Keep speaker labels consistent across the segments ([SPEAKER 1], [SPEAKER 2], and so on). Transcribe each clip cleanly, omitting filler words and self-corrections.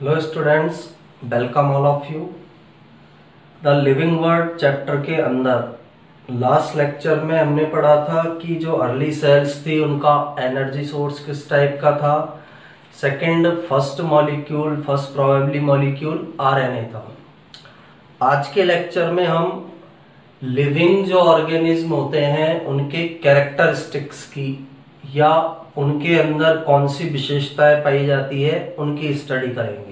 [SPEAKER 1] Hello students, welcome all of you. The living world chapter के अंदर last lecture में हमने पढ़ा था कि जो अर्ली सेल्स थी उनका एनर्जी सोर्स किस टाइप का था। Second, first molecule, first probably molecule RNA था। आज के लेक्चर में हम लिविंग जो ऑर्गेनिज्म होते हैं उनके कैरेक्टरिस्टिक्स की या उनके अंदर कौन सी विशेषताएं पाई जाती है उनकी स्टडी करेंगे।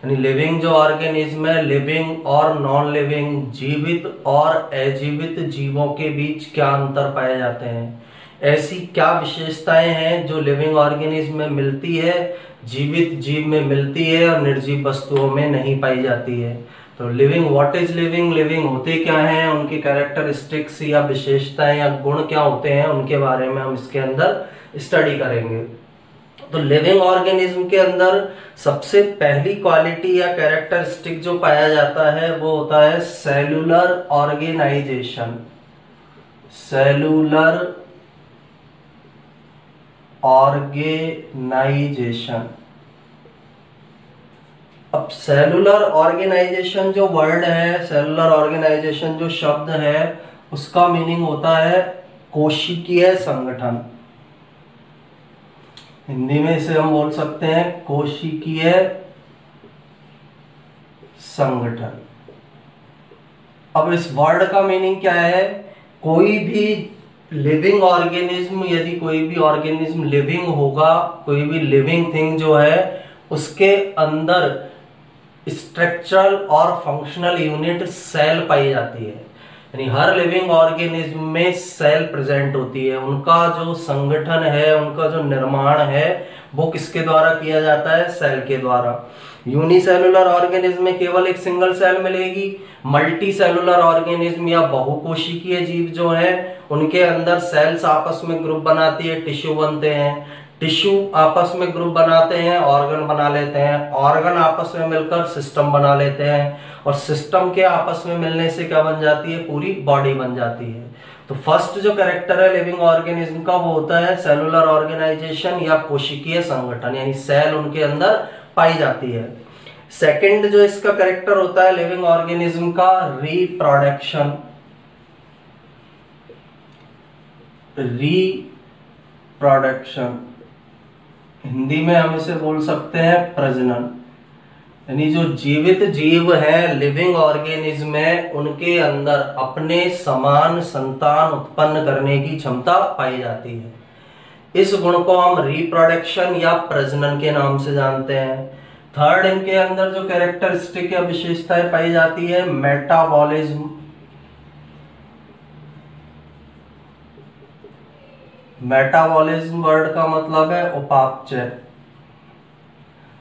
[SPEAKER 1] यानी लिविंग जो ऑर्गेनिज्म है, लिविंग और नॉन लिविंग, जीवित और अजीवित जीवों के बीच क्या अंतर पाए जाते हैं, ऐसी क्या विशेषताएं हैं जो लिविंग ऑर्गेनिज्म में मिलती है, जीवित जीव में मिलती है और निर्जीव वस्तुओं में नहीं पाई जाती है। तो living, what is living, living होते क्या हैं, उनकी कैरेक्टरिस्टिक्स या विशेषताएं या गुण क्या होते हैं, उनके बारे में हम इसके अंदर स्टडी करेंगे। तो लिविंग ऑर्गेनिज्म के अंदर सबसे पहली क्वालिटी या कैरेक्टरिस्टिक जो पाया जाता है वो होता है सेलुलर ऑर्गेनाइजेशन। Cellular organization. अब सेलुलर ऑर्गेनाइजेशन जो वर्ड है, सेलुलर ऑर्गेनाइजेशन जो शब्द है, उसका मीनिंग होता है कोशिकीय संगठन। हिंदी में इसे हम बोल सकते हैं कोशिकीय संगठन। अब इस वर्ड का मीनिंग क्या है? कोई भी लिविंग ऑर्गेनिज्म, यदि कोई भी ऑर्गेनिज्म लिविंग होगा, कोई भी लिविंग थिंग जो है, उसके अंदर स्ट्रक्चरल और फंक्शनल यूनिट सेल पाई जाती है। यानी हर लिविंग ऑर्गेनिज्म में सेल प्रेजेंट होती है। उनका जो संगठन है, उनका जो निर्माण है, वो किसके द्वारा किया जाता है? सेल के द्वारा। यूनिसेलुलर ऑर्गेनिज्म में केवल एक सिंगल सेल मिलेगी। मल्टी सेलुलर ऑर्गेनिज्म या बहुकोशिकीय जीव जो है, उनके अंदर सेल्स आपस में ग्रुप बनाती है, टिश्यू बनते हैं, टिश्यू आपस में ग्रुप बनाते हैं, ऑर्गन बना लेते हैं, ऑर्गन आपस में मिलकर सिस्टम बना लेते हैं, और सिस्टम के आपस में मिलने से क्या बन जाती है? पूरी बॉडी बन जाती है। तो फर्स्ट जो कैरेक्टर है लिविंग ऑर्गेनिज्म का वो होता है सेलुलर ऑर्गेनाइजेशन या कोशिकीय संगठन, यानी सेल उनके अंदर पाई जाती है। सेकंड जो इसका कैरेक्टर होता है लिविंग ऑर्गेनिज्म का, रिप्रोडक्शन। रिप्रोडक्शन, हिंदी में हम इसे बोल सकते हैं प्रजनन। यानी जो जीवित जीव है, लिविंग ऑर्गेनिज्म है, उनके अंदर अपने समान संतान उत्पन्न करने की क्षमता पाई जाती है। इस गुण को हम रिप्रोडक्शन या प्रजनन के नाम से जानते हैं। थर्ड, इनके अंदर जो कैरेक्टरिस्टिक या विशेषताएं पाई जाती है, मेटाबॉलिज्म। मेटाबॉलिज्म वर्ड का मतलब है उपापचय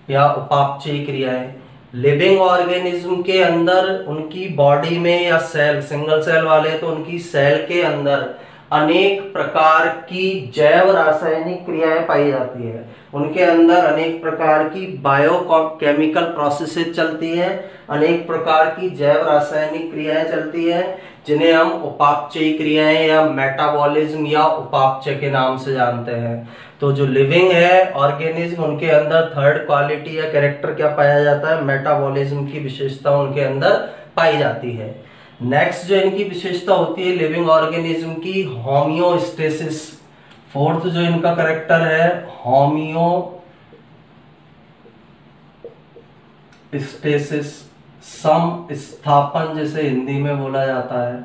[SPEAKER 1] या उपापचय क्रियाएं। लिविंग ऑर्गेनिज्म के अंदर उनकी बॉडी में या सेल, सिंगल सेल वाले तो उनकी सेल के अंदर अनेक प्रकार की जैव रासायनिक क्रियाएं पाई जाती है। उनके अंदर अनेक प्रकार की बायोकेमिकल प्रोसेसेस चलती है, अनेक प्रकार की जैव रासायनिक क्रियाएं चलती है, जिन्हें हम उपापचयी क्रियाएं या मेटाबॉलिज्म या उपापचय के नाम से जानते हैं। तो जो लिविंग है ऑर्गेनिज्म, उनके अंदर थर्ड क्वालिटी या कैरेक्टर क्या पाया जाता है? मेटाबॉलिज्म की विशेषता उनके अंदर पाई जाती है। नेक्स्ट जो इनकी विशेषता होती है लिविंग ऑर्गेनिज्म की, होमियोस्टेसिस। फोर्थ जो इनका कैरेक्टर है, होमियोस्टेसिस, सम स्थापन जिसे हिंदी में बोला जाता है।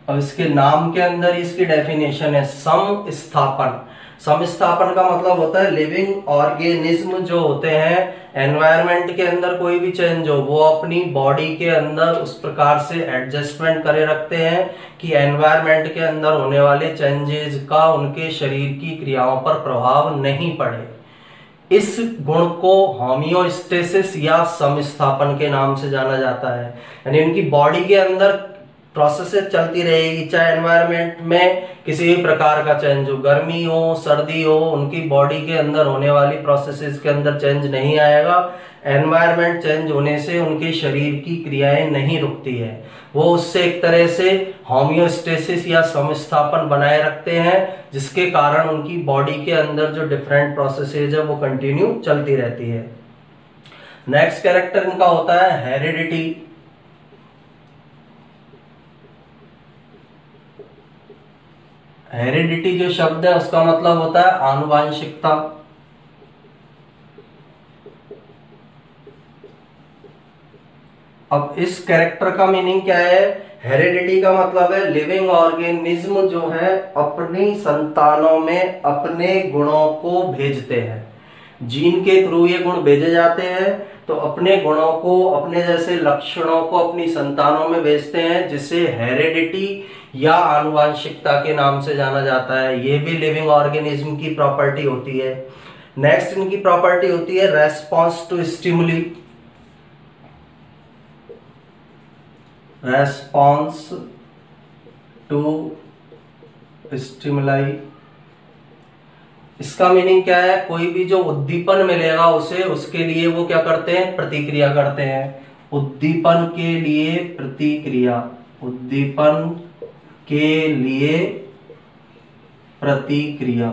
[SPEAKER 1] अब इसके नाम के अंदर इसकी डेफिनेशन है सम स्थापन। सम स्थापन का मतलब होता है लिविंग ऑर्गेनिज्म जो होते हैं, एनवायरनमेंट के अंदर कोई भी चेंज हो, वो अपनी बॉडी के अंदर उस प्रकार से एडजस्टमेंट करे रखते हैं कि एनवायरनमेंट के अंदर होने वाले चेंजेस का उनके शरीर की क्रियाओं पर प्रभाव नहीं पड़े। इस गुण को होमियोस्टेसिस या समस्थापन के नाम से जाना जाता है। यानी उनकी बॉडी के अंदर प्रोसेसेस चलती रहेगी, चाहे एनवायरनमेंट में किसी भी प्रकार का चेंज हो, गर्मी हो, सर्दी हो, उनकी बॉडी के अंदर होने वाली प्रोसेसेस के अंदर चेंज नहीं आएगा। एनवायरनमेंट चेंज होने से उनके शरीर की क्रियाएं नहीं रुकती है, वो उससे एक तरह से होमियोस्टेसिस या समस्थापन बनाए रखते हैं, जिसके कारण उनकी बॉडी के अंदर जो डिफरेंट प्रोसेसेस है वो कंटिन्यू चलती रहती है। नेक्स्ट कैरेक्टर इनका होता है हेरिडिटी। हेरिडिटी जो शब्द है उसका मतलब होता है आनुवांशिकता। अब इस कैरेक्टर का मीनिंग क्या है? हेरिडिटी का मतलब है लिविंग ऑर्गेनिज्म जो है अपनी संतानों में अपने गुणों को भेजते हैं, जीन के थ्रू ये गुण भेजे जाते हैं, तो अपने गुणों को, अपने जैसे लक्षणों को अपनी संतानों में भेजते हैं, जिसे हेरिडिटी या आनुवांशिकता के नाम से जाना जाता है। ये भी लिविंग ऑर्गेनिज्म की प्रॉपर्टी होती है। नेक्स्ट इनकी प्रॉपर्टी होती है response to stimuli. Response to stimuli, इसका मीनिंग क्या है? कोई भी जो उद्दीपन मिलेगा उसे, उसके लिए वो क्या करते हैं? प्रतिक्रिया करते हैं। उद्दीपन के लिए प्रतिक्रिया, उद्दीपन के लिए प्रतिक्रिया,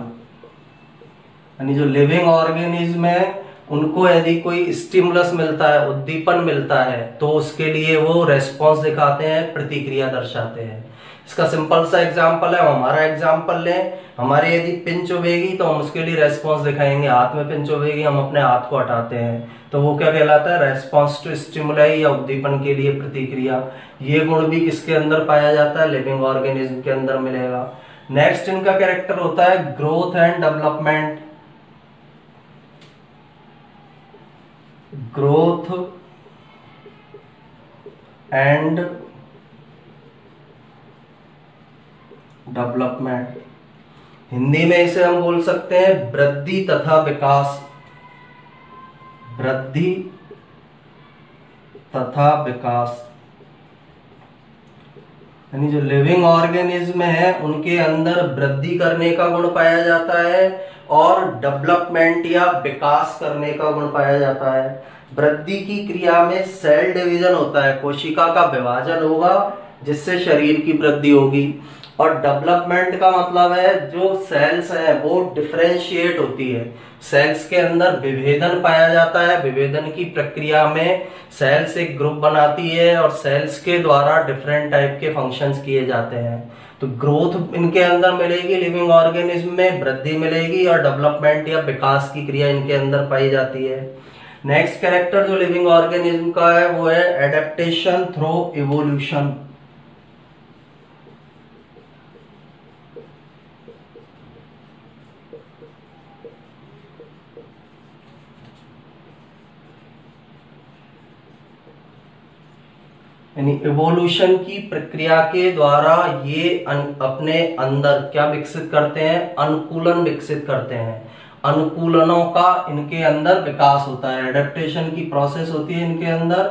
[SPEAKER 1] यानी जो लिविंग ऑर्गेनिज्म है उनको यदि कोई स्टिमुलस मिलता है, उद्दीपन मिलता है, तो उसके लिए वो रेस्पॉन्स दिखाते हैं, प्रतिक्रिया दर्शाते हैं। इसका सिंपल सा एग्जांपल है, हमारा एग्जांपल लें, हमारे यदि पिन चुभेगी तो हम उसके लिए रेस्पॉन्स दिखाएंगे, हाथ में पिन चुभेगी हम अपने हाथ को हटाते हैं, तो वो क्या कहलाता है? रेस्पॉन्स टू स्टिमुलाई या उद्दीपन के लिए प्रतिक्रिया। ये गुण भी किसके अंदर पाया जाता है? लिविंग ऑर्गेनिज्म के अंदर मिलेगा। नेक्स्ट इनका कैरेक्टर होता है growth and development. Growth and development, Hindi में इसे हम बोल सकते हैं वृद्धि तथा विकास। वृद्धि तथा विकास, यानी जो लिविंग ऑर्गेनिज्म है उनके अंदर वृद्धि करने का गुण पाया जाता है और डेवलपमेंट या विकास करने का गुण पाया जाता है। वृद्धि की क्रिया में सेल डिवीजन होता है, कोशिका का विभाजन होगा जिससे शरीर की वृद्धि होगी। और डेवलपमेंट का मतलब है जो सेल्स है वो डिफरेंशिएट होती है, सेल्स के अंदर विभेदन पाया जाता है। विभेदन की प्रक्रिया में सेल्स एक ग्रुप बनाती है और सेल्स के द्वारा डिफरेंट टाइप के फंक्शंस किए जाते हैं। तो ग्रोथ इनके अंदर मिलेगी, लिविंग ऑर्गेनिज्म में वृद्धि मिलेगी, और डेवलपमेंट या विकास की क्रिया इनके अंदर पाई जाती है। नेक्स्ट कैरेक्टर जो लिविंग ऑर्गेनिज्म का है वो है एडेप्टेशन थ्रू इवोल्यूशन। यानी इवोल्यूशन की प्रक्रिया के द्वारा ये अपने अंदर क्या विकसित करते हैं? अनुकूलन विकसित करते हैं। अनुकूलनों का इनके अंदर विकास होता है, एडेप्टेशन की प्रोसेस होती है इनके अंदर,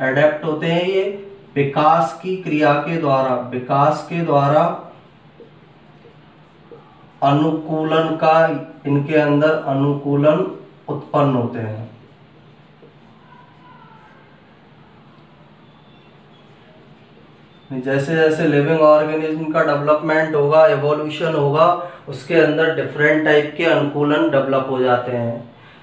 [SPEAKER 1] एडेप्ट होते हैं ये विकास की क्रिया के द्वारा, विकास के द्वारा अनुकूलन का इनके अंदर अनुकूलन उत्पन्न होते हैं। जैसे जैसे लिविंग ऑर्गेनिज्म का डेवलपमेंट होगा, एवोल्यूशन होगा, उसके अंदर डिफरेंट टाइप के अनुकूलन डेवलप हो जाते हैं।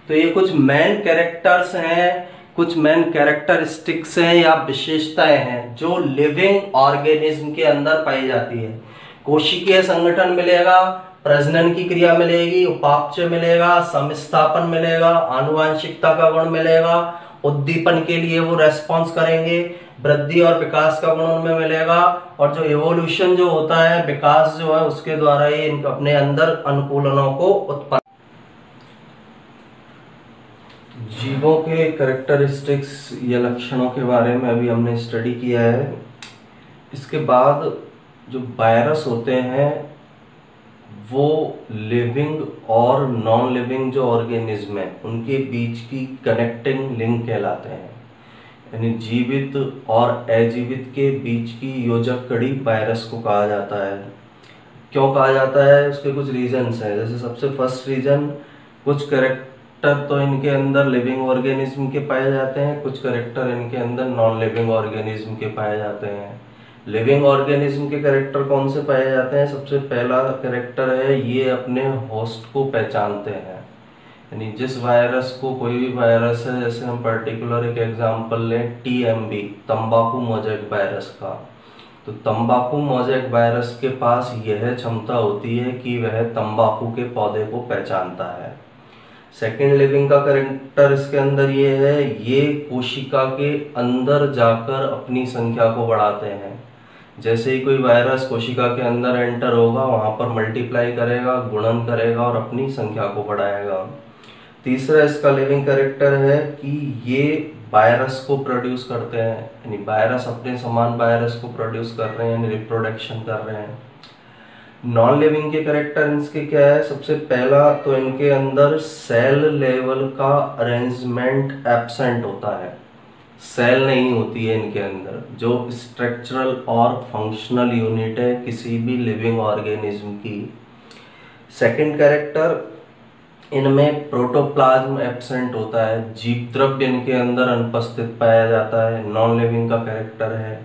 [SPEAKER 1] तो ये कुछ मेन कैरेक्टर्स हैं, कुछ मेन कैरेक्टरिस्टिक्स हैं या विशेषताएं हैं जो लिविंग ऑर्गेनिज्म के अंदर पाई जाती है। कोशिकीय संगठन मिलेगा, प्रजनन की क्रिया मिलेगी, उपापचय मिलेगा, समस्थापन मिलेगा, आनुवांशिकता का गुण मिलेगा, उद्दीपन के लिए वो रेस्पॉन्स करेंगे, वृद्धि और विकास का गुण उनमें मिलेगा, और जो इवोल्यूशन जो होता है, विकास जो है, उसके द्वारा ये अपने अंदर अनुकूलनों को उत्पन्न। जीवों के कैरेक्टरिस्टिक्स या लक्षणों के बारे में अभी हमने स्टडी किया है। इसके बाद जो वायरस होते हैं वो लिविंग और नॉन लिविंग जो ऑर्गेनिज्म है उनके बीच की कनेक्टिंग लिंक कहलाते हैं। यानी जीवित और अजीवित के बीच की योजक कड़ी वायरस को कहा जाता है। क्यों कहा जाता है? उसके कुछ रीजंस हैं। जैसे सबसे फर्स्ट रीजन, कुछ कैरेक्टर तो इनके अंदर लिविंग ऑर्गेनिज्म के पाए जाते हैं, कुछ कैरेक्टर इनके अंदर नॉन लिविंग ऑर्गेनिज्म के पाए जाते हैं। लिविंग ऑर्गेनिज्म के कैरेक्टर कौन से पाए जाते हैं? सबसे पहला कैरेक्टर है ये अपने होस्ट को पहचानते हैं। यानी जिस वायरस को, कोई भी वायरस है, जैसे हम पर्टिकुलर एक एग्जांपल लें TMV, तंबाकू मोज़ेक वायरस का, तो तंबाकू मोज़ेक वायरस के पास यह क्षमता होती है कि वह तंबाकू के पौधे को पहचानता है। सेकेंड लिविंग का कैरेक्टर इसके अंदर ये है, ये कोशिका के अंदर जाकर अपनी संख्या को बढ़ाते हैं। जैसे ही कोई वायरस कोशिका के अंदर एंटर होगा, वहां पर मल्टीप्लाई करेगा, गुणन करेगा और अपनी संख्या को बढ़ाएगा। तीसरा इसका लिविंग कैरेक्टर है कि ये वायरस को प्रोड्यूस करते हैं, यानी वायरस अपने समान वायरस को प्रोड्यूस कर रहे हैं, यानी रिप्रोडक्शन कर रहे हैं। नॉन लिविंग के कैरेक्टर इनके क्या है? सबसे पहला तो इनके अंदर सेल लेवल का अरेंजमेंट एब्सेंट होता है, सेल नहीं होती है इनके अंदर, जो स्ट्रक्चरल और फंक्शनल यूनिट है किसी भी लिविंग ऑर्गेनिज्म की। सेकंड कैरेक्टर, इनमें प्रोटोप्लाज्म एब्सेंट होता है, जीव द्रव्य इनके अंदर अनुपस्थित पाया जाता है, नॉन लिविंग का कैरेक्टर है।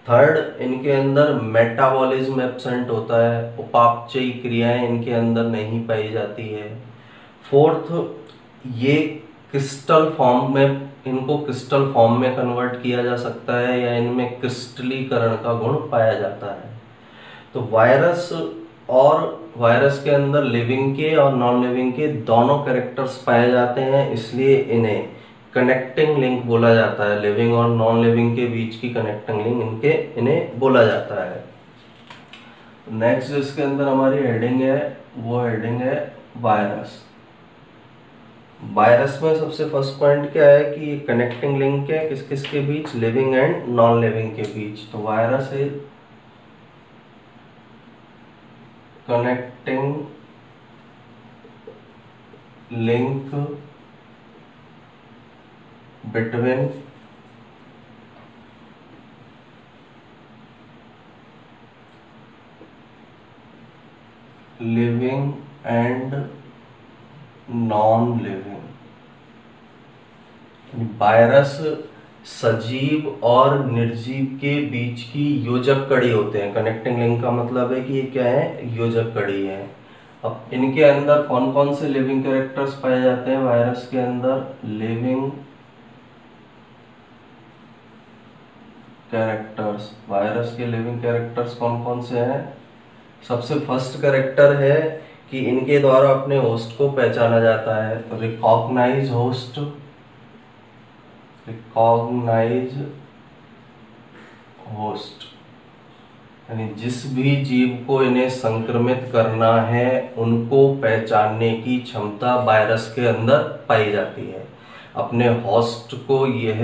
[SPEAKER 1] थर्ड, इनके अंदर मेटाबॉलिज्म एब्सेंट होता है, उपापचयी क्रियाएं इनके अंदर नहीं पाई जाती है। फोर्थ, ये क्रिस्टल फॉर्म में, इनको क्रिस्टल फॉर्म में कन्वर्ट किया जा सकता है या इनमें क्रिस्टलीकरण का गुण पाया जाता है। तो वायरस के अंदर लिविंग के और नॉन लिविंग के दोनों कैरेक्टर्स पाए जाते हैं, इसलिए इन्हें कनेक्टिंग लिंक बोला जाता है। लिविंग और नॉन लिविंग के बीच की कनेक्टिंग लिंक इन्हें बोला जाता है। नेक्स्ट इसके अंदर हमारी हेडिंग है, वो हेडिंग है वायरस। वायरस में सबसे फर्स्ट पॉइंट क्या है कि ये कनेक्टिंग लिंक है किस किस के बीच? लिविंग एंड नॉन लिविंग के बीच। तो वायरस है connecting link between living and non living. Virus सजीव और निर्जीव के बीच की योजक कड़ी होते हैं। कनेक्टिंग लिंक का मतलब है कि ये क्या है? योजक कड़ी है। अब इनके अंदर कौन कौन से लिविंग कैरेक्टर्स पाए जाते हैं? वायरस के अंदर लिविंग कैरेक्टर्स, वायरस के लिविंग कैरेक्टर्स कौन कौन से हैं? सबसे फर्स्ट कैरेक्टर है कि इनके द्वारा अपने होस्ट को पहचाना जाता है। तो रिकॉग्नाइज होस्ट, रिकॉग्नाइज होस्ट, यानी जिस भी जीव को इन्हें संक्रमित करना है उनको पहचानने की क्षमता वायरस के अंदर पाई जाती है। अपने होस्ट को यह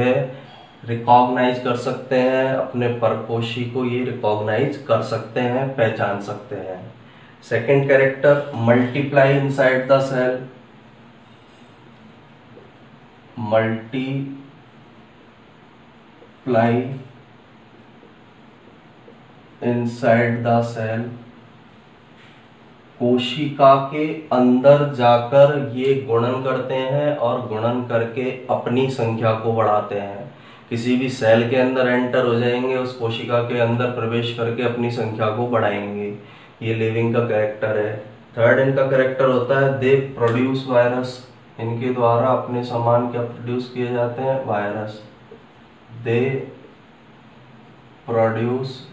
[SPEAKER 1] रिकॉग्नाइज कर सकते हैं, अपने परपोषी को ये रिकॉग्नाइज कर सकते हैं, पहचान सकते हैं। Second character, multiply inside the cell, multiply inside the cell, कोशिका के अंदर जाकर ये गुणन करते हैं और गुणन करके अपनी संख्या को बढ़ाते हैं। किसी भी सेल के अंदर एंटर हो जाएंगे, उस कोशिका के अंदर प्रवेश करके अपनी संख्या को बढ़ाएंगे। ये लिविंग का कैरेक्टर है। थर्ड इनका कैरेक्टर होता है दे प्रोड्यूस वायरस, इनके द्वारा अपने सामान क्या प्रोड्यूस किए जाते हैं? वायरस। दे प्रोड्यूस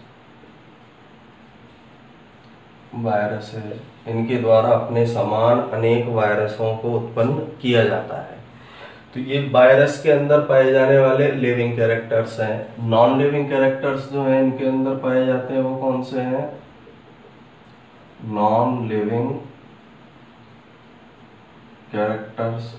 [SPEAKER 1] वायरस है, इनके द्वारा अपने समान अनेक वायरसों को उत्पन्न किया जाता है। तो ये वायरस के अंदर पाए जाने वाले लिविंग कैरेक्टर्स हैं। नॉन लिविंग कैरेक्टर्स जो हैं इनके अंदर पाए जाते हैं वो कौन से हैं? Non living characters,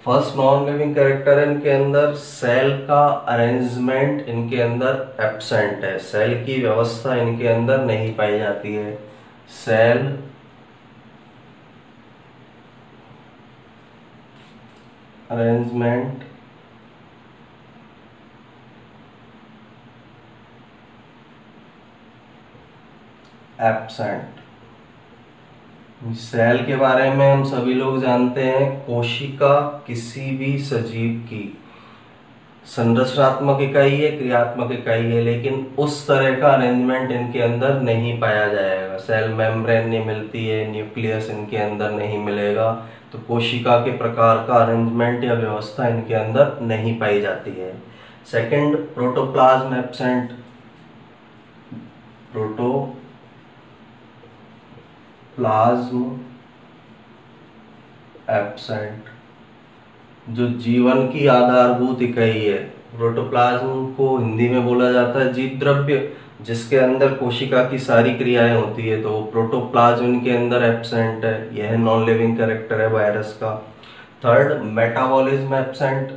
[SPEAKER 1] first non living character है इनके अंदर सेल का अरेंजमेंट इनके अंदर एब्सेंट है, सेल की व्यवस्था इनके अंदर नहीं पाई जाती है। Cell arrangement absent. सेल के बारे में हम सभी लोग जानते हैं, कोशिका किसी भी सजीव की संरचनात्मक इकाई है, क्रियात्मक इकाई है, लेकिन उस तरह का अरेंजमेंट इनके अंदर नहीं पाया जाएगा। सेल मेम्ब्रेन नहीं मिलती है, न्यूक्लियस इनके अंदर नहीं मिलेगा, तो कोशिका के प्रकार का अरेंजमेंट या व्यवस्था इनके अंदर नहीं पाई जाती है। Second, protoplasm absent. Protoplasm absent जो जीवन की आधारभूत इकाई है। प्रोटोप्लाज्म को हिंदी में बोला जाता है जीव द्रव्य, जिसके अंदर कोशिका की सारी क्रियाएं होती है, तो प्रोटोप्लाज्म इनके अंदर एब्सेंट है। यह नॉन लिविंग कैरेक्टर है वायरस का। Third, metabolism absent.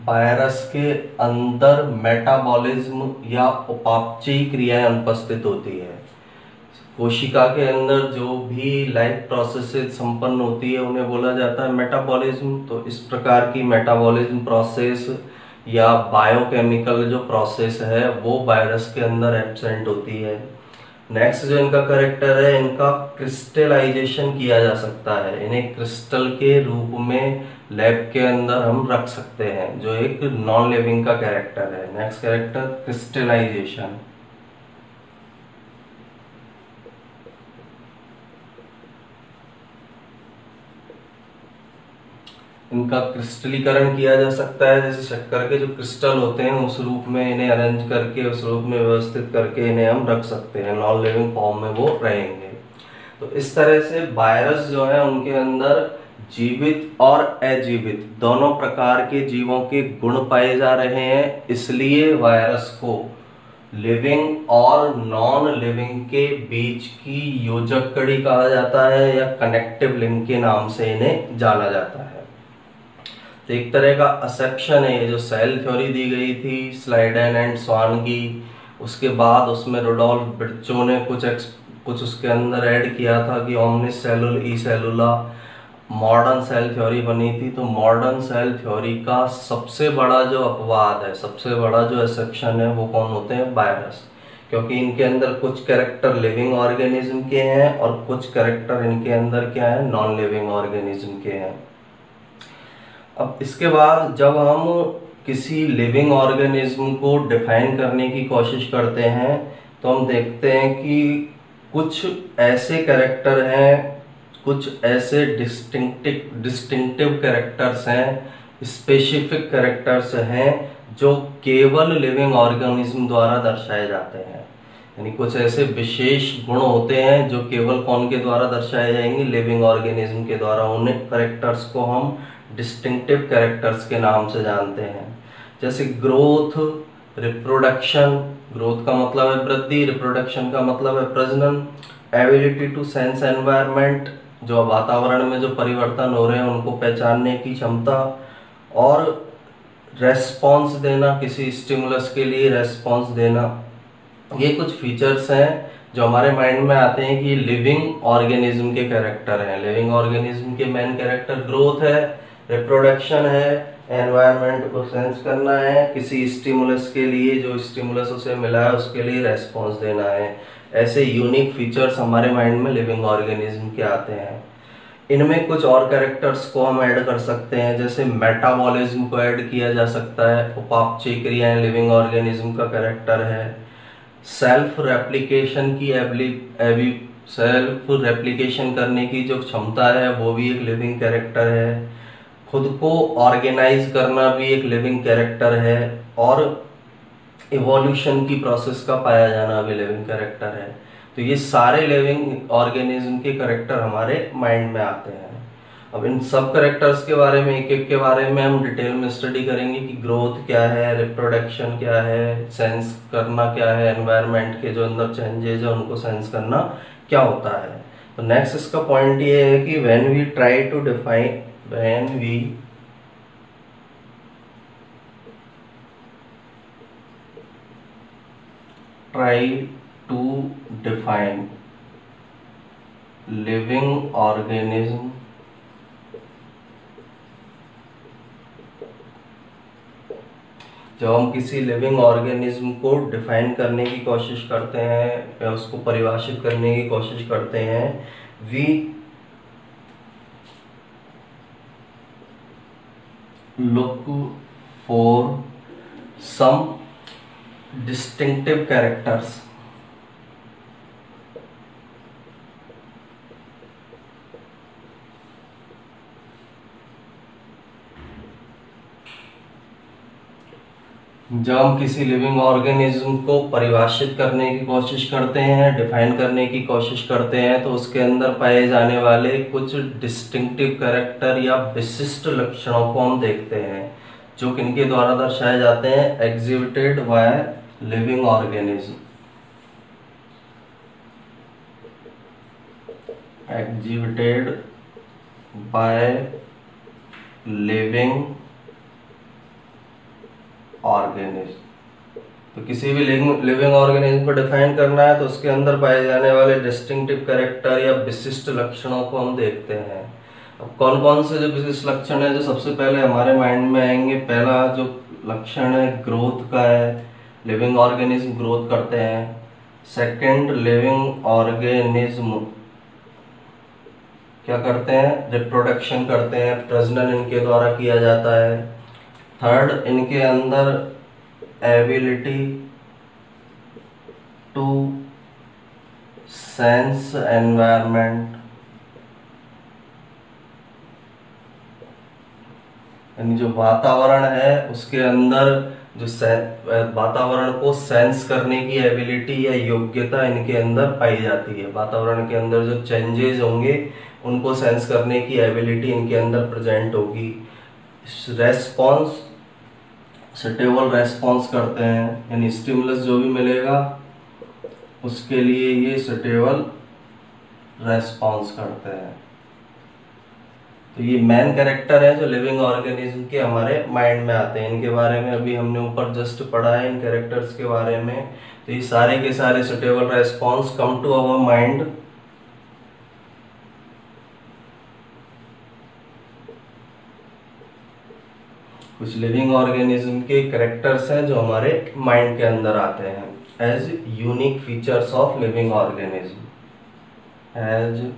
[SPEAKER 1] वायरस के अंदर मेटाबॉलिज्म या उपापचयी क्रियाएं अनुपस्थित होती है। कोशिका के अंदर जो भी लाइफ प्रोसेसेस संपन्न होती है उन्हें बोला जाता है मेटाबॉलिज्म। तो इस प्रकार की मेटाबॉलिज्म प्रोसेस या बायोकेमिकल जो प्रोसेस है वो वायरस के अंदर एब्सेंट होती है। नेक्स्ट जो इनका करेक्टर है, इनका क्रिस्टलाइजेशन किया जा सकता है। इन्हें क्रिस्टल के रूप में लैब के अंदर हम रख सकते हैं, जो एक नॉन लिविंग का कैरेक्टर है। Next character, crystallization. इनका क्रिस्टलीकरण किया जा सकता है, जैसे शक्कर के जो क्रिस्टल होते हैं उस रूप में इन्हें अरेंज करके, उस रूप में व्यवस्थित करके इन्हें हम रख सकते हैं, नॉन लिविंग फॉर्म में वो रहेंगे। तो इस तरह से वायरस जो है उनके अंदर जीवित और अजीवित दोनों प्रकार के जीवों के गुण पाए जा रहे हैं, इसलिए वायरस को लिविंग और नॉन लिविंग के बीच की योजक कड़ी कहा जाता है, या कनेक्टिव लिंक के नाम से इन्हें जाना जाता है। तो एक तरह का असेप्शन है ये, जो सेल थ्योरी दी गई थी स्लाइडेन एंड स्वान की, उसके बाद उसमें रुडोल्फ विर्चो ने कुछ उसके अंदर ऐड किया था कि ओमनिस सेलुल ई सेलुला मॉडर्न सेल थ्योरी बनी थी। तो मॉडर्न सेल थ्योरी का सबसे बड़ा जो अपवाद है, सबसे बड़ा जो एक्सेप्शन है, वो कौन होते हैं? वायरस। क्योंकि इनके अंदर कुछ कैरेक्टर लिविंग ऑर्गेनिज्म के हैं और कुछ कैरेक्टर इनके अंदर क्या है? नॉन लिविंग ऑर्गेनिज्म के हैं। अब इसके बाद जब हम किसी लिविंग ऑर्गेनिज्म को डिफाइन करने की कोशिश करते हैं तो हम देखते हैं कि कुछ ऐसे कैरेक्टर हैं, कुछ ऐसे डिस्टिंक्टिव कैरेक्टर्स हैं, स्पेसिफिक कैरेक्टर्स हैं जो केवल लिविंग ऑर्गेनिज्म द्वारा दर्शाए जाते हैं। यानी कुछ ऐसे विशेष गुण होते हैं जो केवल कौन के द्वारा दर्शाए जाएंगे? लिविंग ऑर्गेनिज्म के द्वारा। उन्हें कैरेक्टर्स को हम डिस्टिंक्टिव कैरेक्टर्स के नाम से जानते हैं, जैसे ग्रोथ, रिप्रोडक्शन। ग्रोथ का मतलब है वृद्धि, रिप्रोडक्शन का मतलब है प्रजनन। एबिलिटी टू सेंस एनवायरनमेंट, जो वातावरण में जो परिवर्तन हो रहे हैं उनको पहचानने की क्षमता। और रेस्पॉन्स देना, किसी स्टिमुलस के लिए रेस्पॉन्स देना। ये कुछ फीचर्स हैं जो हमारे माइंड में आते हैं कि लिविंग ऑर्गेनिज्म के कैरेक्टर हैं। लिविंग ऑर्गेनिज्म के मेन कैरेक्टर ग्रोथ है, रिप्रोडक्शन है, एनवायरनमेंट को सेंस करना है, किसी स्टिमुलस के लिए, जो स्टिमुलस उसे मिला है उसके लिए रेस्पॉन्स देना है। ऐसे यूनिक फीचर्स हमारे माइंड में लिविंग ऑर्गेनिज्म के आते हैं। इनमें कुछ और कैरेक्टर्स को हम ऐड कर सकते हैं, जैसे मेटाबॉलिज्म को ऐड किया जा सकता है। उपापचयी क्रियाएं लिविंग ऑर्गेनिज्म का कैरेक्टर है। सेल्फ रेप्लिकेशन की सेल्फ रेप्लिकेशन करने की जो क्षमता है वो भी एक लिविंग कैरेक्टर है। खुद को ऑर्गेनाइज करना भी एक लिविंग कैरेक्टर है। और इवोल्यूशन की प्रोसेस का पाया जाना भी लिविंग कैरेक्टर है। तो ये सारे लिविंग ऑर्गेनिज्म के कैरेक्टर हमारे माइंड में आते हैं। अब इन सब कैरेक्टर्स के बारे में, एक एक के बारे में हम डिटेल में स्टडी करेंगे कि ग्रोथ क्या है, रिप्रोडक्शन क्या है, सेंस करना क्या है, एनवायरनमेंट के जो अंदर चेंजेस है उनको सेंस करना क्या होता है। तो नेक्स्ट इसका पॉइंट ये है कि when we try to define living organism जब हम किसी लिविंग ऑर्गेनिज्म को डिफाइन करने की कोशिश करते हैं या उसको परिभाषित करने की कोशिश करते हैं, we look for some distinctive characters. जब हम किसी लिविंग ऑर्गेनिज्म को परिभाषित करने की कोशिश करते हैं, डिफाइन करने की कोशिश करते हैं, तो उसके अंदर पाए जाने वाले कुछ डिस्टिंक्टिव कैरेक्टर या विशिष्ट लक्षणों को हम देखते हैं, जो किनके द्वारा दर्शाए जाते हैं, exhibited by living organism, exhibited by living organism. तो किसी भी लिविंग ऑर्गेनिज्म को डिफाइन करना है तो उसके अंदर पाए जाने वाले डिस्टिंक्टिव कैरेक्टर या विशिष्ट लक्षणों को हम देखते हैं। अब कौन कौन से जो विशिष्ट लक्षण है जो सबसे पहले हमारे माइंड में आएंगे, पहला जो लक्षण है ग्रोथ का है, लिविंग ऑर्गेनिज्म ग्रोथ करते हैं। सेकंड, लिविंग ऑर्गेनिज्म क्या करते हैं, रिप्रोडक्शन करते हैं, प्रजनन इनके द्वारा किया जाता है। थर्ड, इनके अंदर एबिलिटी टू सेंस एनवायरनमेंट, यानी जो वातावरण है उसके अंदर जो वातावरण को सेंस करने की एबिलिटी या योग्यता इनके अंदर पाई जाती है। वातावरण के अंदर जो चेंजेस होंगे उनको सेंस करने की एबिलिटी इनके अंदर प्रेजेंट होगी। रेस्पॉन्स, सुटेबल रेस्पॉन्स करते हैं, यानी स्टिमुलस जो भी मिलेगा उसके लिए ये सुटेबल रेस्पॉन्स करते हैं। तो ये मेन कैरेक्टर है जो लिविंग ऑर्गेनिज्म के हमारे माइंड में आते हैं। इनके बारे में अभी हमने ऊपर जस्ट पढ़ा है इन कैरेक्टर्स के बारे में। तो ये सारे के सारे suitable response come to our mind कुछ लिविंग ऑर्गेनिज्म के कैरेक्टर्स हैं जो हमारे माइंड के अंदर आते हैं as unique features of living organism, as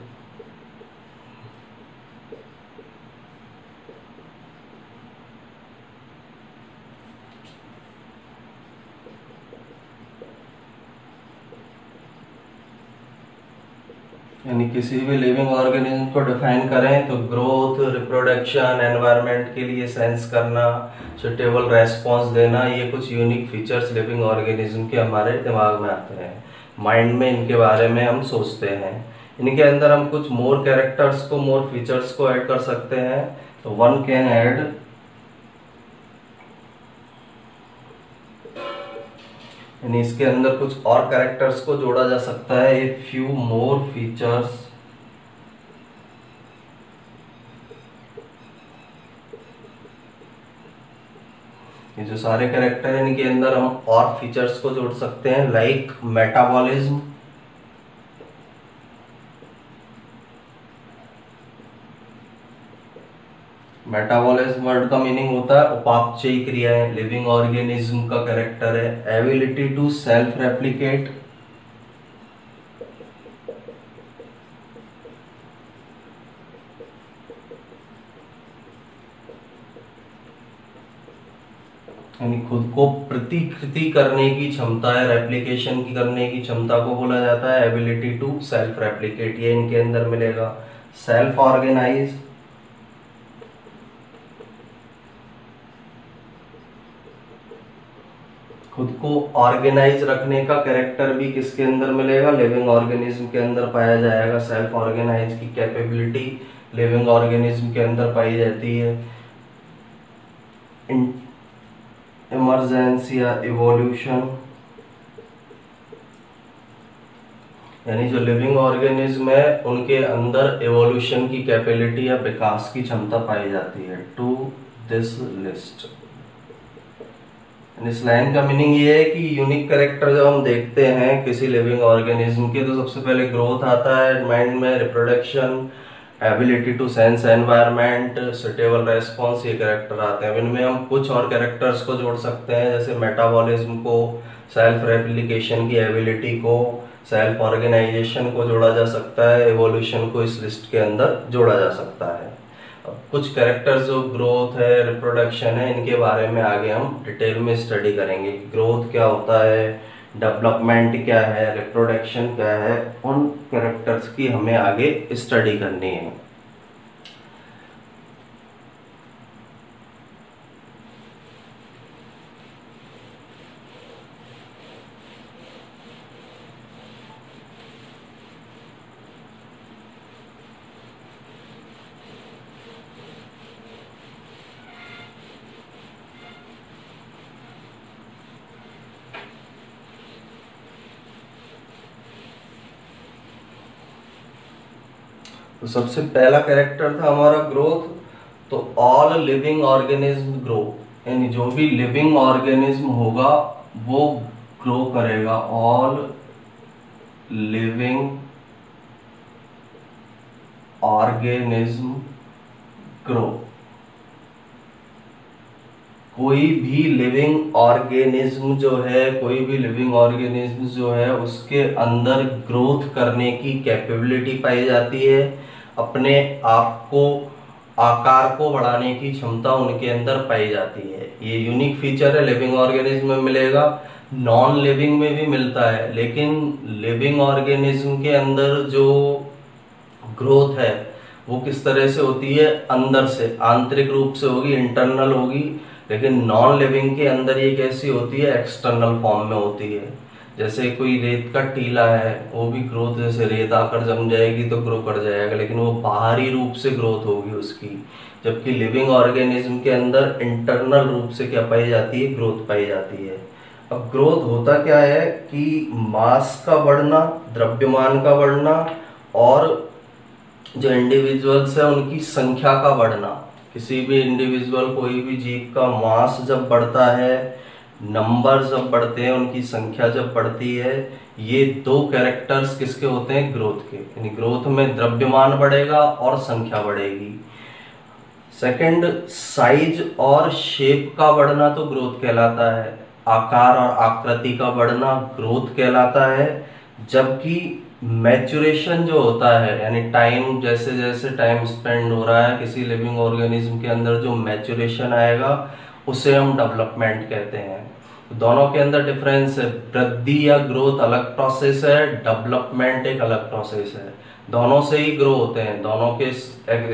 [SPEAKER 1] यानी किसी भी लिविंग ऑर्गेनिज्म को डिफाइन करें तो ग्रोथ, रिप्रोडक्शन, एनवायरनमेंट के लिए सेंस करना, सुटेबल रेस्पॉन्स देना, ये कुछ यूनिक फीचर्स लिविंग ऑर्गेनिज्म के हमारे दिमाग में आते हैं। माइंड में इनके बारे में हम सोचते हैं। इनके अंदर हम कुछ मोर कैरेक्टर्स को, मोर फीचर्स को ऐड कर सकते हैं। तो वन कैन ऐड यानी इसके अंदर कुछ और कैरेक्टर्स को जोड़ा जा सकता है। ए फ्यू मोर फीचर्स ये जो सारे कैरेक्टर हैं इनके अंदर हम और फीचर्स को जोड़ सकते हैं, लाइक मेटाबॉलिज्म, मेटाबॉलिज्म वर्ड का मीनिंग होता है उपापचयी क्रियाएं। लिविंग ऑर्गेनिज्म का कैरेक्टर है एबिलिटी टू सेल्फ रेप्लिकेट, यानी खुद को प्रतिकृति करने की क्षमता है, रेप्लिकेशन की करने की क्षमता को बोला जाता है एबिलिटी टू सेल्फ रेप्लिकेट, ये इनके अंदर मिलेगा। सेल्फ ऑर्गेनाइज, खुद को ऑर्गेनाइज रखने का कैरेक्टर भी किसके अंदर मिलेगा, लिविंग ऑर्गेनिज्म के अंदर पाया जाएगा। सेल्फ ऑर्गेनाइज की कैपेबिलिटी लिविंग ऑर्गेनिज्म के अंदर पाई जाती है। इमरजेंस या इवोल्यूशन, यानी जो लिविंग ऑर्गेनिज्म है उनके अंदर इवोल्यूशन की कैपेबिलिटी या विकास की क्षमता पाई जाती है। टू दिस लिस्ट, इस लाइन का मीनिंग ये है कि यूनिक कैरेक्टर जब हम देखते हैं किसी लिविंग ऑर्गेनिज्म के, तो सबसे पहले ग्रोथ आता है माइंड में, reproduction, ability to sense environment, suitable response, ये कैरेक्टर आते हैं। इनमें हम कुछ और कैरेक्टर्स को जोड़ सकते हैं, जैसे मेटाबॉलिज्म को, सेल्फ रेप्लिकेशन की एबिलिटी को, सेल्फ ऑर्गेनाइजेशन को जोड़ा जा सकता है, एवोल्यूशन को इस लिस्ट के अंदर जोड़ा जा सकता है। अब कुछ कैरेक्टर्स जो ग्रोथ है, रिप्रोडक्शन है, इनके बारे में आगे हम डिटेल में स्टडी करेंगे। ग्रोथ क्या होता है, डेवलपमेंट क्या है, रिप्रोडक्शन क्या है, उन कैरेक्टर्स की हमें आगे स्टडी करनी है। तो सबसे पहला कैरेक्टर था हमारा ग्रोथ। तो ऑल लिविंग ऑर्गेनिज्म ग्रो, यानी जो भी लिविंग ऑर्गेनिज्म होगा वो ग्रो करेगा। All living organism grow. कोई भी लिविंग ऑर्गेनिज्म जो है, कोई भी लिविंग ऑर्गेनिज्म जो है उसके अंदर ग्रोथ करने की कैपेबिलिटी पाई जाती है। अपने आप को, आकार को बढ़ाने की क्षमता उनके अंदर पाई जाती है। ये यूनिक फीचर है, लिविंग ऑर्गेनिज्म में मिलेगा, नॉन लिविंग में भी मिलता है। लेकिन लिविंग ऑर्गेनिज्म के अंदर जो ग्रोथ है वो किस तरह से होती है, अंदर से, आंतरिक रूप से होगी, इंटरनल होगी। लेकिन नॉन लिविंग के अंदर ये कैसी होती है, एक्सटर्नल फॉर्म में होती है। जैसे कोई रेत का टीला है, वो भी ग्रोथ, जैसे रेत आकर जम जाएगी तो ग्रो कर जाएगा, लेकिन वो बाहरी रूप से ग्रोथ होगी उसकी। जबकि लिविंग ऑर्गेनिज्म के अंदर इंटरनल रूप से क्या पाई जाती है, ग्रोथ पाई जाती है। अब ग्रोथ होता क्या है कि मास का बढ़ना, द्रव्यमान का बढ़ना, और जो इंडिविजुअल्स है उनकी संख्या का बढ़ना। किसी भी इंडिविजुअल, कोई भी जीव का मास जब बढ़ता है, नंबर जब बढ़ते हैं, उनकी संख्या जब बढ़ती है, ये दो कैरेक्टर्स किसके होते हैं, ग्रोथ के। यानी ग्रोथ में द्रव्यमान बढ़ेगा और संख्या बढ़ेगी। सेकंड, साइज और शेप का बढ़ना तो ग्रोथ कहलाता है। आकार और आकृति का बढ़ना ग्रोथ कहलाता है। जबकि मैच्योरेशन जो होता है, यानी टाइम, जैसे जैसे टाइम स्पेंड हो रहा है किसी लिविंग ऑर्गेनिज्म के अंदर, जो मैच्योरेशन आएगा उसे हम डेवलपमेंट कहते हैं। दोनों के अंदर डिफरेंस है। वृद्धि या ग्रोथ अलग प्रोसेस है, डेवलपमेंट एक अलग प्रोसेस है। दोनों से ही ग्रो होते हैं, दोनों के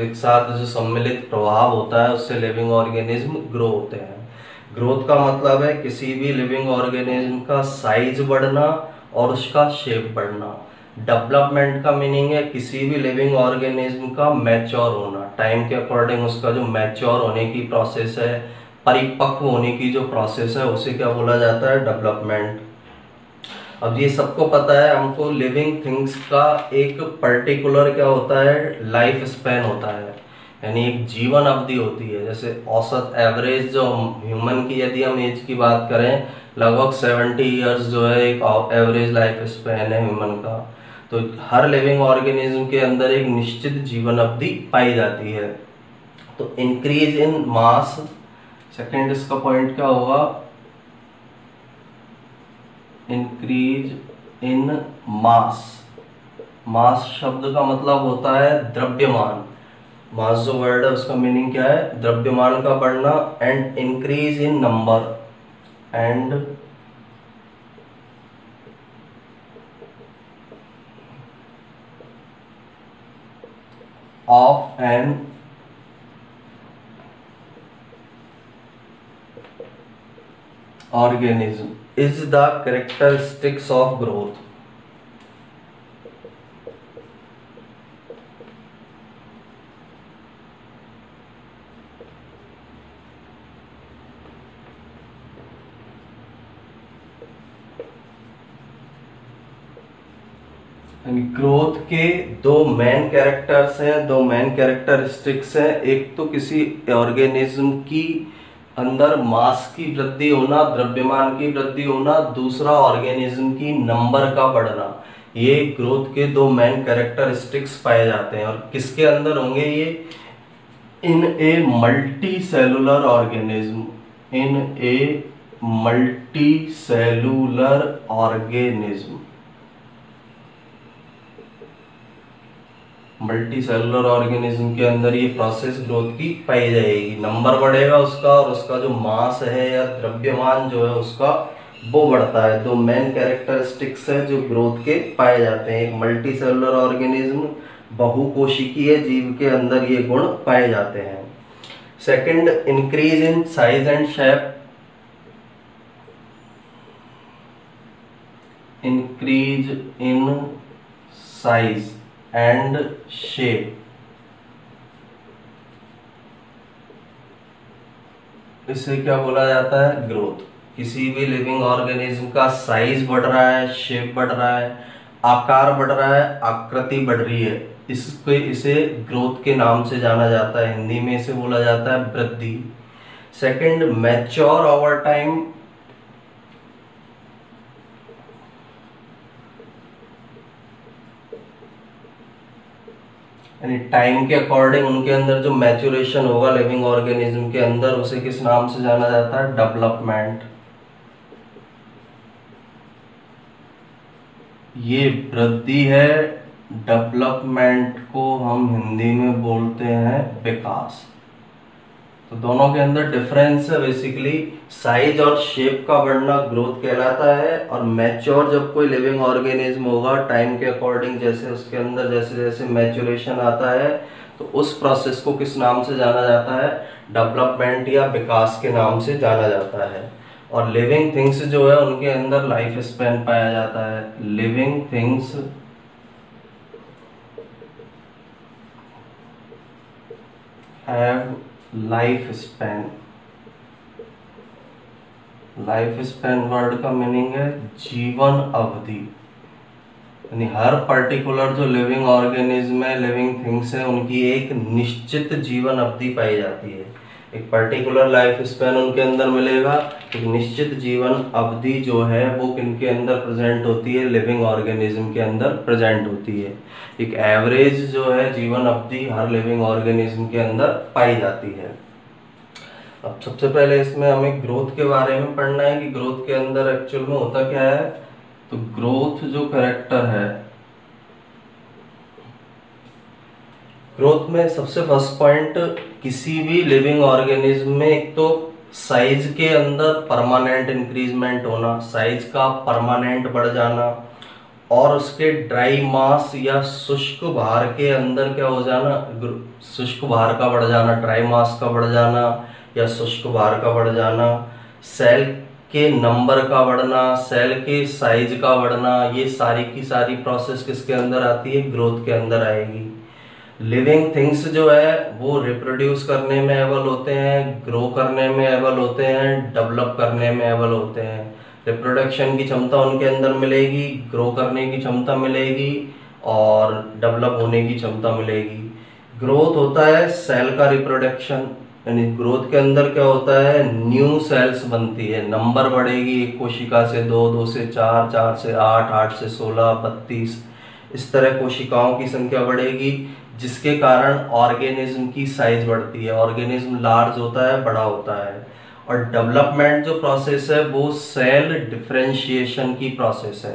[SPEAKER 1] एक साथ जो सम्मिलित प्रभाव होता है उससे लिविंग ऑर्गेनिज्म ग्रो होते हैं। ग्रोथ का मतलब है किसी भी लिविंग ऑर्गेनिज्म का साइज बढ़ना और उसका शेप बढ़ना। डेवलपमेंट का मीनिंग है किसी भी लिविंग ऑर्गेनिज्म का मैच्योर होना, टाइम के अकॉर्डिंग उसका जो मैच्योर होने की प्रोसेस है, परिपक्व होने की जो प्रोसेस है, उसे क्या बोला जाता है, डेवलपमेंट। अब ये सबको पता है हमको, लिविंग थिंग्स का एक पर्टिकुलर क्या होता है, लाइफ स्पैन होता है, यानी एक जीवन अवधि होती है। जैसे औसत एवरेज जो ह्यूमन की यदि हम एज की बात करें, लगभग 70 इयर्स जो है एक एवरेज लाइफ स्पैन है ह्यूमन का। तो हर लिविंग ऑर्गेनिज्म के अंदर एक निश्चित जीवन अवधि पाई जाती है। तो इंक्रीज इन मास, सेकेंड इसका पॉइंट क्या होगा, इंक्रीज इन मास। मास शब्द का मतलब होता है द्रव्यमान। मास जो वर्ड है उसका मीनिंग क्या है, द्रव्यमान का बढ़ना। And increase in number, and of an organism is the characteristics of growth। Growth के दो मेन कैरेक्टर्स हैं, दो मेन कैरेक्टरिस्टिक्स हैं। एक तो किसी ऑर्गेनिज्म की अंदर मास की वृद्धि होना, द्रव्यमान की वृद्धि होना। दूसरा, ऑर्गेनिज्म की नंबर का बढ़ना। ये ग्रोथ के दो मेन कैरेक्टरिस्टिक्स पाए जाते हैं। और किसके अंदर होंगे ये, in a multicellular organism, in a multicellular organism. Multicellular organism के अंदर ये प्रोसेस ग्रोथ की पाई जाएगी। नंबर बढ़ेगा उसका और उसका जो मास है या द्रव्यमान जो है उसका वो बढ़ता है। दो मेन कैरेक्टरिस्टिक्स है जो ग्रोथ के पाए जाते हैं। एक मल्टी सेलुलर ऑर्गेनिज्म बहुकोशिकीय जीव के अंदर ये गुण पाए जाते हैं। Second, increase in size and shape. Increase in size and shape, इसे क्या बोला जाता है? ग्रोथ। किसी भी लिविंग ऑर्गेनिज्म का साइज बढ़ रहा है, शेप बढ़ रहा है, आकार बढ़ रहा है, आकृति बढ़ रही है, इसे ग्रोथ के नाम से जाना जाता है। हिंदी में इसे बोला जाता है वृद्धि। Second, mature over time. यानी टाइम के अकॉर्डिंग उनके अंदर जो मैच्योरेशन होगा लिविंग ऑर्गेनिज्म के अंदर, उसे किस नाम से जाना जाता है? डेवलपमेंट। ये वृद्धि है। डेवलपमेंट को हम हिंदी में बोलते हैं विकास। तो दोनों के अंदर डिफरेंस है बेसिकली। साइज और शेप का बढ़ना ग्रोथ कहलाता है, और मैच्योर जब कोई लिविंग ऑर्गेनिज्म होगा टाइम के अकॉर्डिंग, जैसे उसके अंदर जैसे जैसे मैच्योरेशन आता है, तो उस प्रोसेस को किस नाम से जाना जाता है? डेवलपमेंट या विकास के नाम से जाना जाता है। और लिविंग थिंग्स जो है उनके अंदर लाइफ स्पैन पाया जाता है। Living things have life span. Life span word का मीनिंग है जीवन अवधि। यानी हर पर्टिकुलर जो लिविंग ऑर्गेनिज्म है, लिविंग थिंग्स है, उनकी एक निश्चित जीवन अवधि पाई जाती है। एक पर्टिकुलर लाइफ स्पैन उनके अंदर मिलेगा। एक निश्चित जीवन अवधि जो है वो किनके अंदर प्रेजेंट होती है? लिविंग ऑर्गेनिज्म के अंदर प्रेजेंट होती है। एक एवरेज जो है जीवन अवधि हर लिविंग ऑर्गेनिज्म के अंदर पाई जाती है। अब सबसे पहले इसमें हमें ग्रोथ के बारे में पढ़ना है कि ग्रोथ के अंदर एक्चुअल में होता क्या है। तो ग्रोथ जो कैरेक्टर है, ग्रोथ में सबसे फर्स्ट पॉइंट, किसी भी लिविंग ऑर्गेनिज्म में एक तो साइज के अंदर परमानेंट इंक्रीजमेंट होना, साइज का परमानेंट बढ़ जाना, और उसके ड्राई मास या शुष्क भार के अंदर क्या हो जाना? शुष्क भार का बढ़ जाना, ड्राई मास का बढ़ जाना या शुष्क भार का बढ़ जाना, सेल के नंबर का बढ़ना, सेल के साइज का बढ़ना, ये सारी की सारी प्रोसेस किसके अंदर आती है? ग्रोथ के अंदर आएगी। लिविंग थिंग्स जो है वो रिप्रोड्यूस करने में एबल होते हैं, ग्रो करने में एबल होते हैं, डेवलप करने में एबल होते हैं। रिप्रोडक्शन की क्षमता उनके अंदर मिलेगी, ग्रो करने की क्षमता मिलेगी और डेवलप होने की क्षमता मिलेगी। ग्रोथ होता है सेल का रिप्रोडक्शन, यानी ग्रोथ के अंदर क्या होता है? न्यू सेल्स बनती है, नंबर बढ़ेगी। एक कोशिका से 2, 2 से 4, 4 से 8, 8 से 16, 32, इस तरह कोशिकाओं की संख्या बढ़ेगी, जिसके कारण ऑर्गेनिज्म की साइज बढ़ती है। ऑर्गेनिज्म लार्ज होता है, बड़ा होता है। और डेवलपमेंट जो प्रोसेस है वो सेल डिफरेंशिएशन की प्रोसेस है।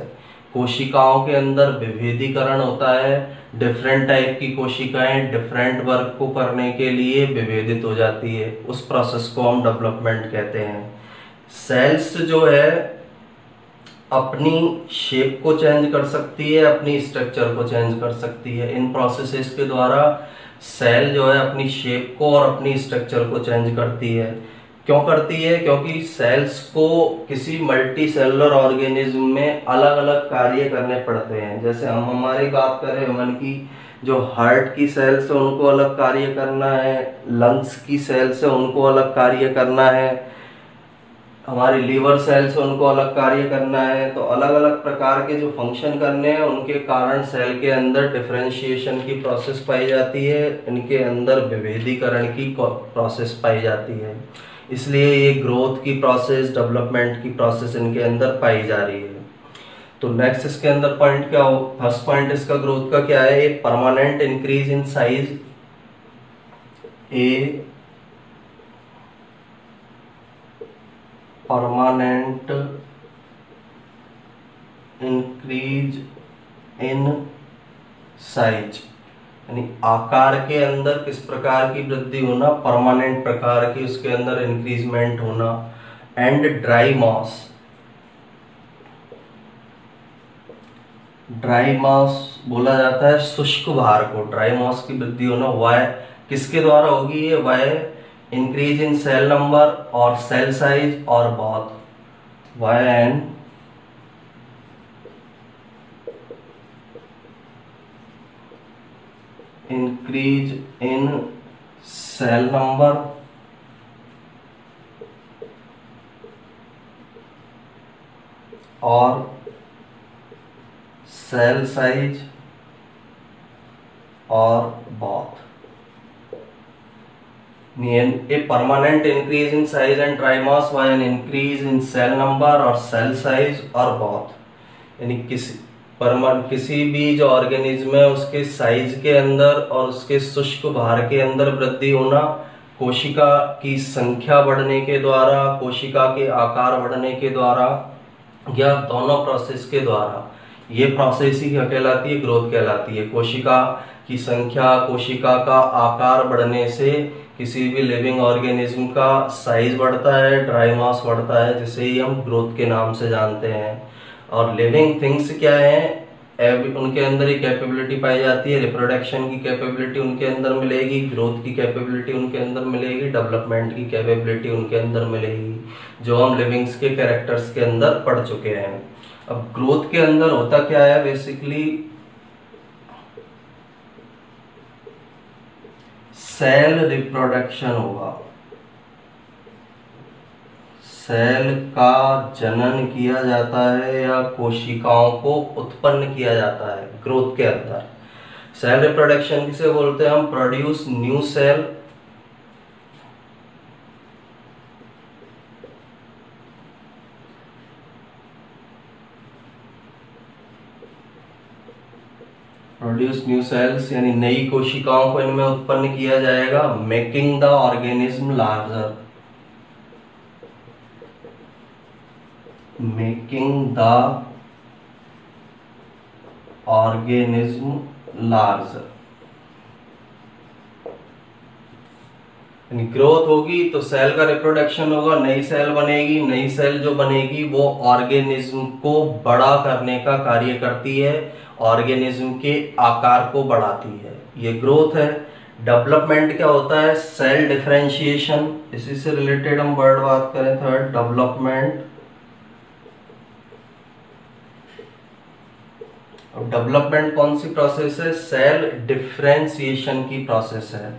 [SPEAKER 1] कोशिकाओं के अंदर विभेदीकरण होता है, डिफरेंट टाइप की कोशिकाएं डिफरेंट वर्क को करने के लिए विभेदित हो जाती है, उस प्रोसेस को हम डेवलपमेंट कहते हैं। सेल्स जो है अपनी शेप को चेंज कर सकती है, अपनी स्ट्रक्चर को चेंज कर सकती है। इन प्रोसेसेस के द्वारा सेल जो है अपनी शेप को और अपनी स्ट्रक्चर को चेंज करती है। क्यों करती है? क्योंकि सेल्स को किसी मल्टी सेलुलर ऑर्गेनिज्म में अलग अलग कार्य करने पड़ते हैं। जैसे हम हमारी बात करें ह्यूमन की, जो हार्ट की सेल्स है उनको अलग कार्य करना है, लंग्स की सेल्स है उनको अलग कार्य करना है, हमारी लीवर सेल्स है उनको अलग कार्य करना है। तो अलग अलग प्रकार के जो फंक्शन करने हैं उनके कारण सेल के अंदर डिफरेंशिएशन की प्रोसेस पाई जाती है, इनके अंदर विभेदीकरण की प्रोसेस पाई जाती है। इसलिए ये ग्रोथ की प्रोसेस, डेवलपमेंट की प्रोसेस इनके अंदर पाई जा रही है। तो नेक्स्ट इसके अंदर पॉइंट क्या हो? फर्स्ट पॉइंट इसका ग्रोथ का क्या है? Permanent increase in size, a permanent increase in size. यानी आकार के अंदर किस प्रकार की वृद्धि होना, परमानेंट प्रकार की उसके अंदर इंक्रीजमेंट होना। एंड ड्राई मास, ड्राई मास बोला जाता है शुष्क भार को, ड्राई मास की वृद्धि होना। वाई किसके द्वारा होगी ये, by increase in cell number और सेल साइज और बहुत, by an increase in cell number और सेल साइज और बहुत। A permanent increase in size and dry mass by an increase in cell number और cell size और बहुत, यानी किसी भी जो ऑर्गेनिज्म है उसके साइज के अंदर और उसके शुष्क भार के अंदर वृद्धि होना, कोशिका की संख्या बढ़ने के द्वारा, कोशिका के आकार बढ़ने के द्वारा, या दोनों प्रोसेस के द्वारा। ये प्रोसेस ही क्या कहलाती है, ग्रोथ कहलाती है। कोशिका की संख्या, कोशिका का आकार बढ़ने से किसी भी लिविंग ऑर्गेनिज्म का साइज बढ़ता है, ड्राई मास बढ़ता है, जिसे ही हम ग्रोथ के नाम से जानते हैं। और लिविंग थिंग्स क्या है, उनके अंदर ही कैपेबिलिटी पाई जाती है, रिप्रोडक्शन की कैपेबिलिटी उनके अंदर मिलेगी, ग्रोथ की कैपेबिलिटी उनके अंदर मिलेगी, डेवलपमेंट की कैपेबिलिटी उनके अंदर मिलेगी, जो हम लिविंग्स के कैरेक्टर्स के अंदर पढ़ चुके हैं। अब ग्रोथ के अंदर होता क्या है, बेसिकली सेल रिप्रोडक्शन होगा, सेल का जनन किया जाता है या कोशिकाओं को उत्पन्न किया जाता है ग्रोथ के अंदर। सेल रिप्रोडक्शन किसे बोलते हैं हम, produce new cell, produce new cells, यानी नई कोशिकाओं को इनमें उत्पन्न किया जाएगा। Making the organism larger, making the organism larger, यानी ग्रोथ होगी तो सेल का रिप्रोडक्शन होगा, नई सेल बनेगी, नई सेल जो बनेगी वो ऑर्गेनिज्म को बड़ा करने का कार्य करती है, ऑर्गेनिज्म के आकार को बढ़ाती है, ये ग्रोथ है। डेवलपमेंट क्या होता है, सेल डिफरेंशिएशन, इसी से रिलेटेड हम वर्ड बात करें थर्ड, डेवलपमेंट। अब डेवलपमेंट कौन सी प्रोसेस है, सेल डिफरेंशिएशन की प्रोसेस है।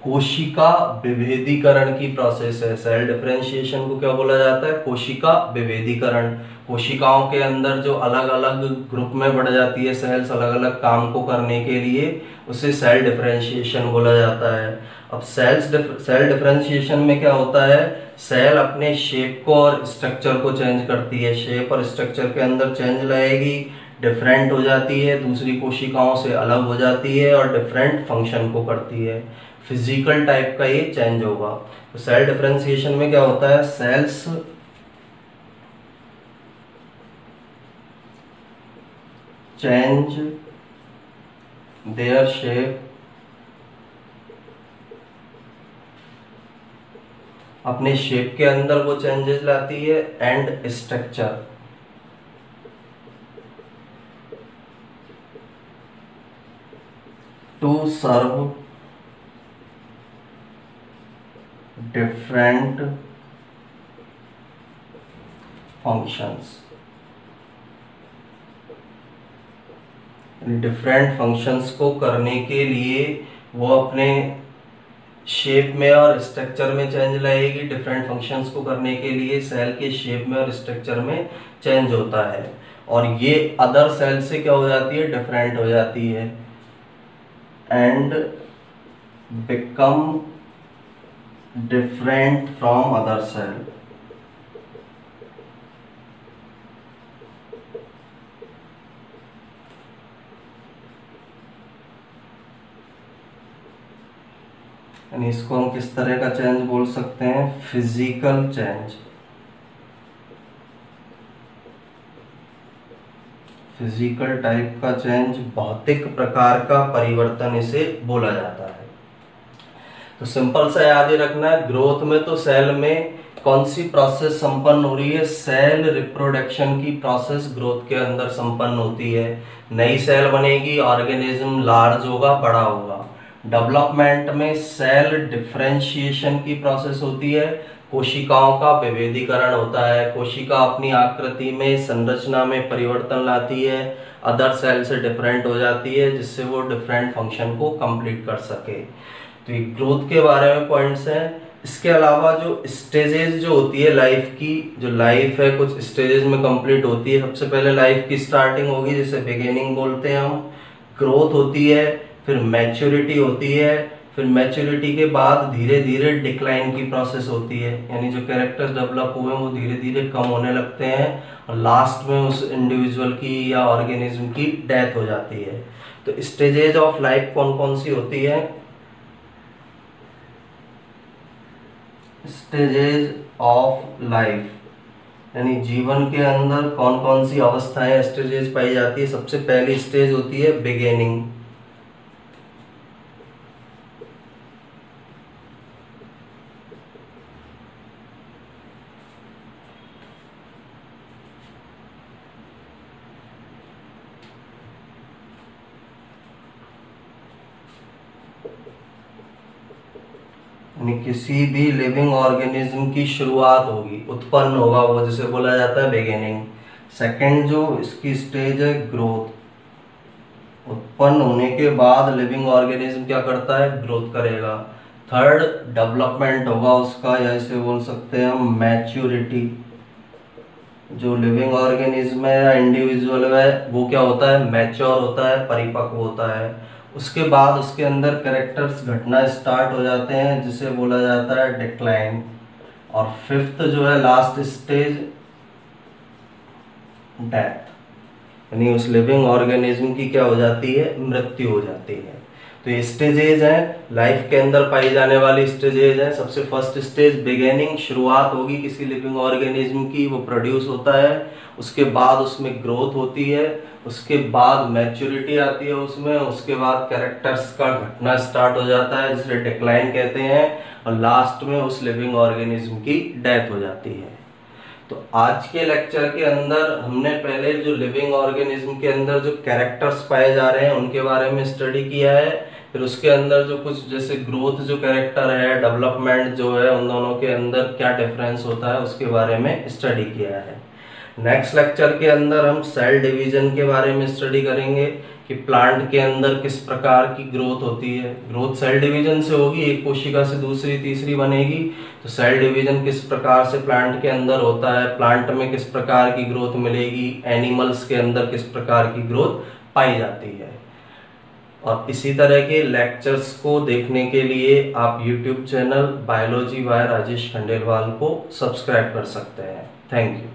[SPEAKER 1] कोशिका विभेदीकरण की प्रोसेस है। सेल डिफरेंशिएशन को क्या बोला जाता है, कोशिका विभेदीकरण। कोशिकाओं के अंदर जो अलग अलग ग्रुप में बढ़ जाती है सेल्स अलग अलग काम को करने के लिए, उसे सेल डिफरेंशिएशन बोला जाता है। अब सेल डिफरेंशिएशन में क्या होता है, सेल अपने शेप को और स्ट्रक्चर को चेंज करती है, शेप और स्ट्रक्चर के अंदर चेंज लाएगी, डिफरेंट हो जाती है, दूसरी कोशिकाओं से अलग हो जाती है और डिफरेंट फंक्शन को करती है। फिजिकल टाइप का ये चेंज होगा। तो सेल डिफरेंशिएशन में क्या होता है, सेल्स चेंज देयर शेप, अपने शेप के अंदर वो चेंजेस लाती है, and structure, to serve different functions, different functions को करने के लिए वो अपने शेप में और स्ट्रक्चर में चेंज लाएगी। डिफरेंट फंक्शंस को करने के लिए सेल के शेप में और स्ट्रक्चर में चेंज होता है, और ये अदर सेल से क्या हो जाती है, डिफरेंट हो जाती है, and become different from other cell. यानी इसको हम किस तरह का चेंज बोल सकते हैं, फिजिकल चेंज। फिजिकल टाइप का चेंज, भौतिक प्रकार का परिवर्तन इसे बोला जाता है। तो सिंपल सा याद ही रखना है, ग्रोथ में तो सेल में कौन सी प्रोसेस संपन्न हो रही है, सेल रिप्रोडक्शन की प्रोसेस ग्रोथ के अंदर संपन्न होती है। नई सेल बनेगी, ऑर्गेनिज्म लार्ज होगा, बड़ा होगा। डेवलपमेंट में सेल डिफरेंशिएशन की प्रोसेस होती है, कोशिकाओं का विभेदीकरण होता है, कोशिका अपनी आकृति में, संरचना में परिवर्तन लाती है, अदर सेल से डिफरेंट हो जाती है, जिससे वो डिफरेंट फंक्शन को कंप्लीट कर सके। तो ये ग्रोथ के बारे में पॉइंट्स हैं। इसके अलावा जो स्टेजेस जो होती है लाइफ की, जो लाइफ है कुछ स्टेजेस में कंप्लीट होती है। सबसे पहले लाइफ की स्टार्टिंग होगी, जिसे बिगिनिंग बोलते हैं हम। ग्रोथ होती है, फिर मैच्योरिटी होती है, फिर मैच्योरिटी के बाद धीरे धीरे डिक्लाइन की प्रोसेस होती है, यानी जो कैरेक्टर्स डेवलप हुए हैं वो धीरे धीरे कम होने लगते हैं और लास्ट में उस इंडिविजुअल की या ऑर्गेनिज्म की डेथ हो जाती है। तो स्टेजेज ऑफ लाइफ कौन कौन सी होती है? स्टेजेज ऑफ लाइफ यानी जीवन के अंदर कौन कौन सी अवस्थाएं, स्टेजेज पाई जाती है। सबसे पहली स्टेज होती है बिगिनिंग। यानी किसी भी लिविंग ऑर्गेनिज्म की शुरुआत होगी, उत्पन्न होगा वो, जिसे बोला जाता है बिगिनिंग। सेकंड जो इसकी स्टेज है ग्रोथ। उत्पन्न होने के बाद लिविंग ऑर्गेनिज्म क्या करता है? ग्रोथ करेगा। थर्ड डेवलपमेंट होगा उसका, या इसे बोल सकते हैं हम मैच्योरिटी। जो लिविंग ऑर्गेनिज्म है या इंडिविजुअल है वो क्या होता है? मैच्योर होता है, परिपक्व होता है। उसके बाद उसके अंदर कैरेक्टर्स घटना स्टार्ट हो जाते हैं, जिसे बोला जाता है डिक्लाइन। और फिफ्थ जो है लास्ट स्टेज डेथ, यानी उस लिविंग ऑर्गेनिज्म की क्या हो जाती है? मृत्यु हो जाती है। तो ये स्टेजेज हैं लाइफ के अंदर पाई जाने वाली स्टेजेज हैं। सबसे फर्स्ट स्टेज बिगिनिंग, शुरुआत होगी किसी लिविंग ऑर्गेनिज्म की, वो प्रोड्यूस होता है। उसके बाद उसमें ग्रोथ होती है, उसके बाद मैच्योरिटी आती है उसमें, उसके बाद कैरेक्टर्स का घटना स्टार्ट हो जाता है जिसे डिक्लाइन कहते हैं, और लास्ट में उस लिविंग ऑर्गेनिज्म की डेथ हो जाती है। तो आज के लेक्चर के अंदर हमने पहले जो लिविंग ऑर्गेनिज्म के अंदर जो कैरेक्टर्स पाए जा रहे हैं उनके बारे में स्टडी किया है। फिर उसके अंदर जो कुछ जैसे ग्रोथ जो कैरेक्टर है, डेवलपमेंट जो है, उन दोनों के अंदर क्या डिफरेंस होता है उसके बारे में स्टडी किया है। नेक्स्ट लेक्चर के अंदर हम सेल डिवीजन के बारे में स्टडी करेंगे कि प्लांट के अंदर किस प्रकार की ग्रोथ होती है। ग्रोथ सेल डिवीजन से होगी, एक कोशिका से दूसरी तीसरी बनेगी। तो सेल डिवीजन किस प्रकार से प्लांट के अंदर होता है, प्लांट में किस प्रकार की ग्रोथ मिलेगी, एनिमल्स के अंदर किस प्रकार की ग्रोथ पाई जाती है। और इसी तरह के लेक्चर्स को देखने के लिए आप YouTube channel biology by Rajesh Khandelwal को सब्सक्राइब कर सकते हैं। Thank you.